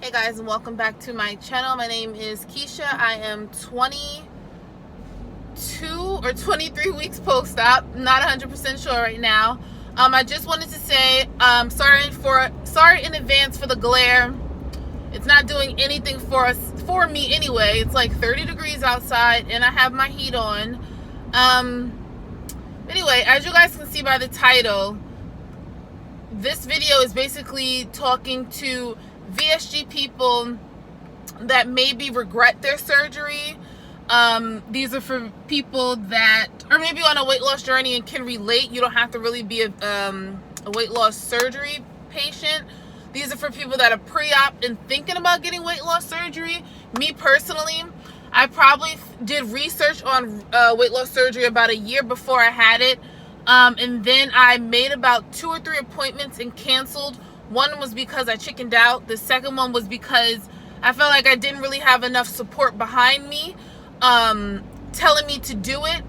Hey guys, and welcome back to my channel. My name is Keisha. I am 22 or 23 weeks post-op. Not 100% sure right now. I just wanted to say sorry in advance for the glare. It's not doing anything for me anyway. It's like 30 degrees outside and I have my heat on. Anyway, as you guys can see by the title, this video is basically talking to VSG people that maybe regret their surgery. These are for people that are maybe on a weight loss journey and can relate. You don't have to really be a weight loss surgery patient. These are for people that are pre-op and thinking about getting weight loss surgery. Me personally, I probably did research on weight loss surgery about a year before I had it. And then I made about 2 or 3 appointments and canceled. One was because I chickened out. The second one was because I felt like I didn't really have enough support behind me telling me to do it.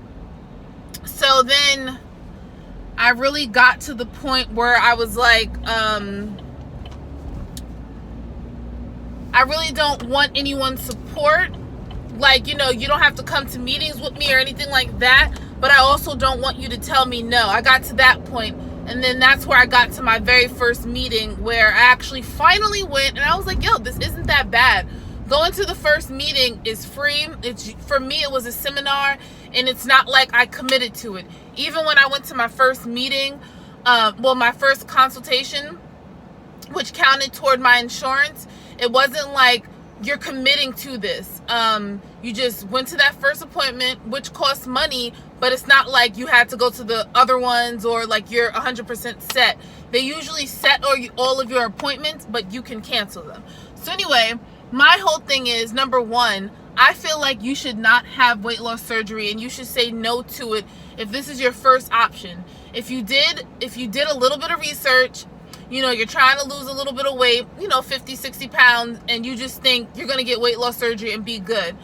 So then I really got to the point where I was like, I really don't want anyone's support. Like, you know, you don't have to come to meetings with me or anything like that, but I also don't want you to tell me no. I got to that point. And then that's where I got to my very first meeting where I actually finally went and I was like, yo, this isn't that bad. Going to the first meeting is free. For me, it was a seminar and it's not like I committed to it. Even when I went to my first meeting, my first consultation, which counted toward my insurance, it wasn't like you're committing to this. You just went to that first appointment, which costs money, but it's not like you had to go to the other ones or like you're 100% set. They usually set all of your appointments, but you can cancel them. So anyway, my whole thing is, number one, I feel like you should not have weight loss surgery and you should say no to it if this is your first option. If you did a little bit of research, you know, you're trying to lose a little bit of weight, you know, 50, 60 pounds, and you just think you're going to get weight loss surgery and be good.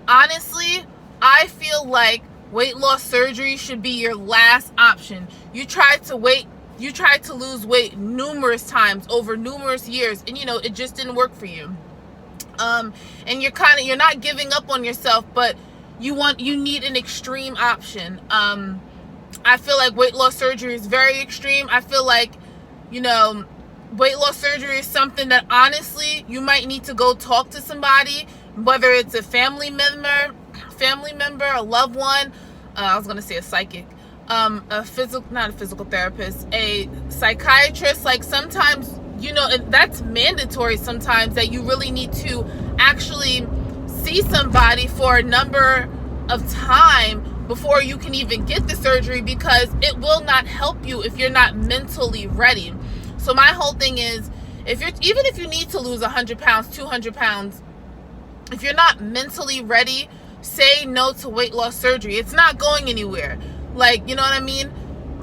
Honestly, I feel like weight loss surgery should be your last option. You tried to lose weight numerous times over numerous years, and you know, it just didn't work for you. And you're not giving up on yourself, but you need an extreme option. I feel like weight loss surgery is very extreme. I feel like, you know, weight loss surgery is something that honestly you might need to go talk to somebody, whether it's a family member, a loved one. I was gonna say a psychic, not a physical therapist, a psychiatrist. Like sometimes, you know, that's mandatory sometimes that you really need to actually see somebody for a number of time before you can even get the surgery, because it will not help you if you're not mentally ready. So my whole thing is, even if you need to lose 100 pounds, 200 pounds, if you're not mentally ready, say no to weight loss surgery. It's not going anywhere. Like, you know what I mean?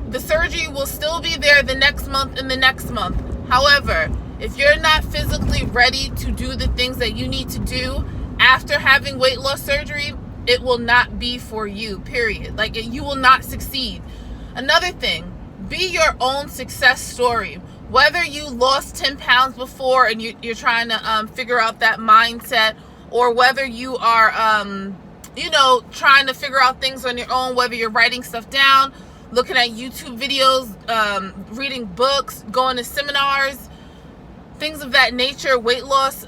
The surgery will still be there the next month and the next month. However, if you're not physically ready to do the things that you need to do after having weight loss surgery, it will not be for you, period. Like, you will not succeed. Another thing, be your own success story. Whether you lost 10 pounds before and you're trying to figure out that mindset, or whether you are, you know, trying to figure out things on your own, whether you're writing stuff down, looking at YouTube videos, reading books, going to seminars, things of that nature, weight loss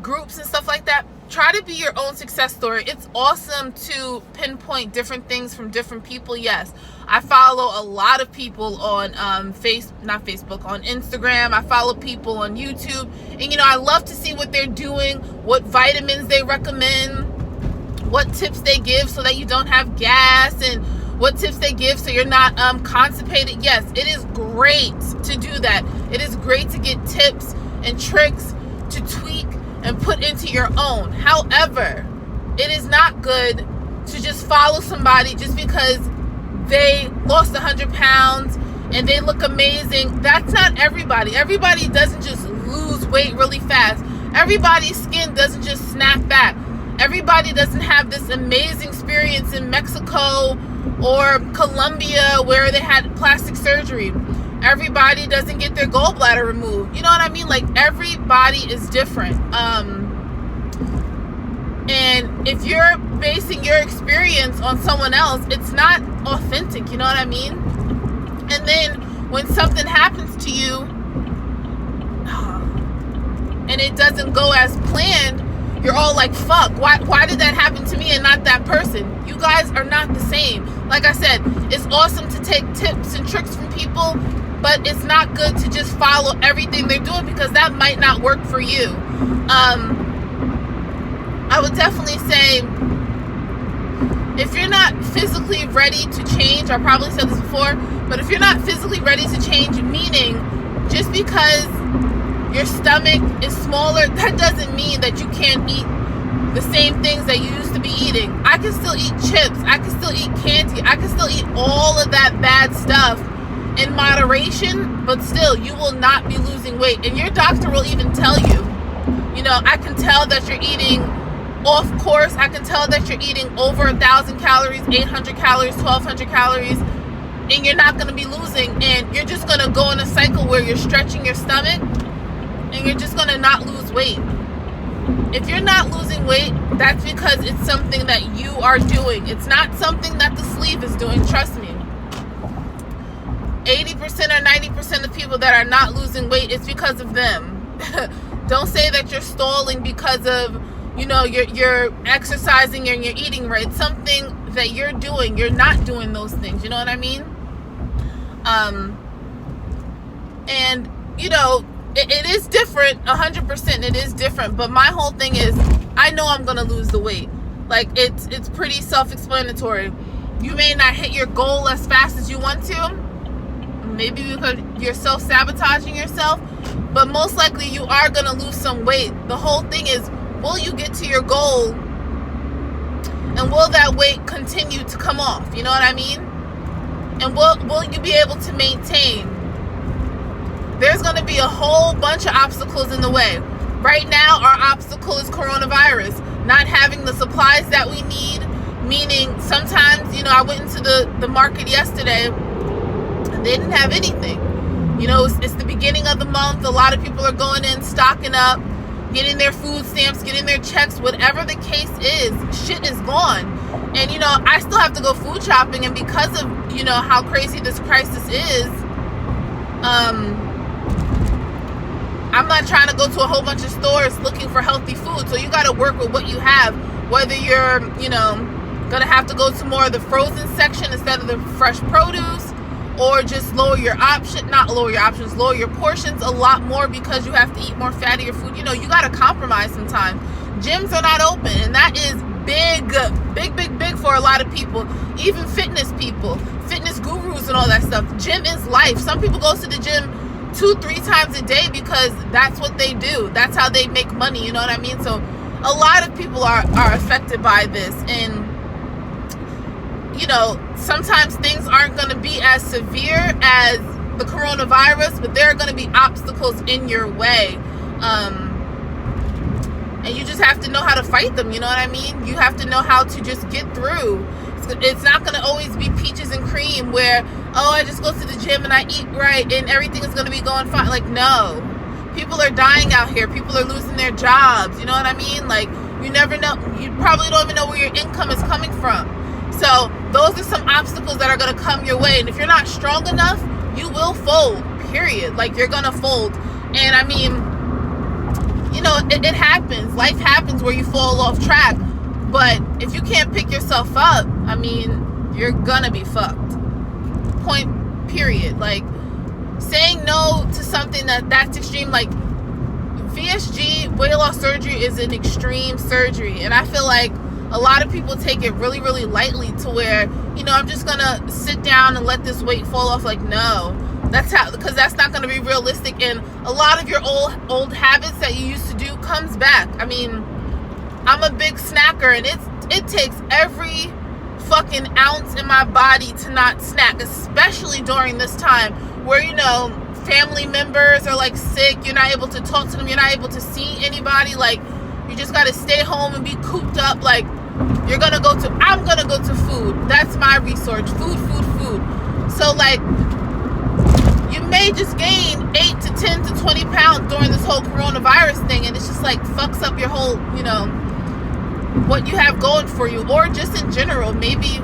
groups and stuff like that. Try to be your own success story. It's awesome to pinpoint different things from different people. Yes, I follow a lot of people on on Instagram. I follow people on YouTube, and you know, I love to see what they're doing, what vitamins they recommend, what tips they give so that you don't have gas, and what tips they give so you're not constipated. Yes, it is great to do that. It is great to get tips and tricks to tweak and put into your own. However, it is not good to just follow somebody just because they lost 100 pounds and they look amazing. That's not everybody. Everybody doesn't just lose weight really fast. Everybody's skin doesn't just snap back. Everybody doesn't have this amazing experience in Mexico or Colombia where they had plastic surgery. Everybody doesn't get their gallbladder removed. You know what I mean? Like, everybody is different. And if you're basing your experience on someone else, it's not authentic. You know what I mean? And then when something happens to you and it doesn't go as planned, you're all like, fuck, why did that happen to me and not that person? You guys are not the same. Like I said, it's awesome to take tips and tricks from people, but it's not good to just follow everything they're doing, because that might not work for you. I would definitely say, if you're not physically ready to change, I probably said this before, but if you're not physically ready to change, meaning just because your stomach is smaller, that doesn't mean that you can't eat the same things that you used to be eating. I can still eat chips. I can still eat candy. I can still eat all of that bad stuff in moderation, but still, you will not be losing weight. And your doctor will even tell you, you know, I can tell that you're eating off course. I can tell that you're eating over 1,000 calories, 800 calories, 1,200 calories, and you're not going to be losing. And you're just going to go in a cycle where you're stretching your stomach, and you're just going to not lose weight. If you're not losing weight, that's because it's something that you are doing. It's not something that the sleeve is doing. Trust me. 80% or 90% of people that are not losing weight, it's because of them. Don't say that you're stalling because of, you know, you're exercising and you're eating right. It's something that you're doing. You're not doing those things. You know what I mean? And, you know, it is different, 100%. It is different. But my whole thing is, I know I'm going to lose the weight. Like, it's pretty self-explanatory. You may not hit your goal as fast as you want to. Maybe because you're self-sabotaging yourself. But most likely you are going to lose some weight. The whole thing is, will you get to your goal? And will that weight continue to come off? You know what I mean? And will you be able to maintain? There's going to be a whole bunch of obstacles in the way. Right now, our obstacle is coronavirus. Not having the supplies that we need. Meaning, sometimes, you know, I went into the market yesterday, and they didn't have anything. You know, it's the beginning of the month. A lot of people are going in, stocking up, getting their food stamps, getting their checks. Whatever the case is, shit is gone. And, you know, I still have to go food shopping. And because of, you know, how crazy this crisis is, I'm not trying to go to a whole bunch of stores looking for healthy food. So you got to work with what you have. Whether you're, you know, going to have to go to more of the frozen section instead of the fresh produce, or just lower your portions a lot more because you have to eat more fattier food. You know, you got to compromise sometimes. Gyms are not open, and that is big for a lot of people. Even fitness people, fitness gurus and all that stuff. Gym is life. Some people go to the gym 2-3 times a day because that's what they do. That's how they make money. You know what I mean? So a lot of people are affected by this. And, you know, sometimes things aren't going to be as severe as the coronavirus, but there are going to be obstacles in your way. And you just have to know how to fight them. You know what I mean? You have to know how to just get through. It's not going to always be peaches and cream where, oh, I just go to the gym and I eat right and everything is going to be going fine. Like, no. People are dying out here. People are losing their jobs. You know what I mean? Like, you never know. You probably don't even know where your income is coming from. So those are some obstacles that are going to come your way. And if you're not strong enough, you will fold, period. Like, you're going to fold. And I mean, you know, it happens. Life happens where you fall off track. But if you can't pick yourself up, I mean, you're gonna be fucked. Point, period. Like, saying no to something that's extreme, like VSG, weight loss surgery, is an extreme surgery. And I feel like a lot of people take it really, really lightly to where, you know, I'm just gonna sit down and let this weight fall off. Like, no. Because that's not gonna be realistic. And a lot of your old habits that you used to do comes back. I mean, I'm a big snacker, and it takes every fucking ounce in my body to not snack, especially during this time where, you know, family members are like sick, you're not able to talk to them, you're not able to see anybody, like, you just got to stay home and be cooped up. Like, I'm gonna go to food. That's my resource. Food. So, like, you may just gain 8 to 10 to 20 pounds during this whole coronavirus thing, and it's just like fucks up your whole, you know, what you have going for you, or just in general. Maybe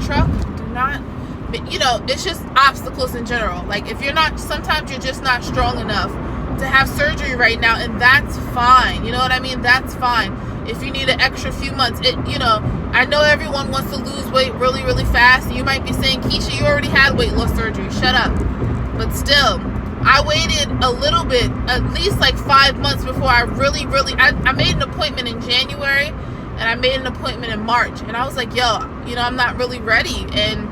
truck, do not, you know, it's just obstacles in general. Like if you're not, sometimes you're just not strong enough to have surgery right now, and that's fine. You know what I mean? That's fine. If you need an extra few months, you know, I know everyone wants to lose weight really, really fast. You might be saying, Keisha, you already had weight loss surgery. Shut up. But still, I waited a little bit, at least like 5 months before I really, I made an appointment in January, and I made an appointment in March. And I was like, yo, you know, I'm not really ready. And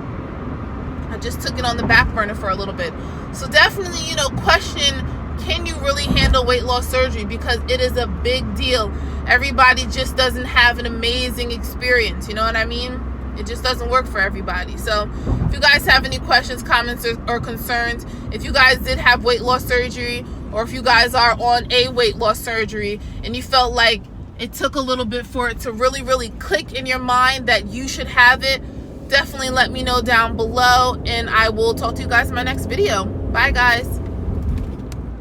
I just took it on the back burner for a little bit. So definitely, you know, question, can you really handle weight loss surgery? Because it is a big deal. Everybody just doesn't have an amazing experience. You know what I mean? It just doesn't work for everybody. So if you guys have any questions, comments, or concerns, if you guys did have weight loss surgery, or if you guys are on a weight loss surgery and you felt like it took a little bit for it to really, really click in your mind that you should have it, definitely let me know down below, and I will talk to you guys in my next video. Bye, guys.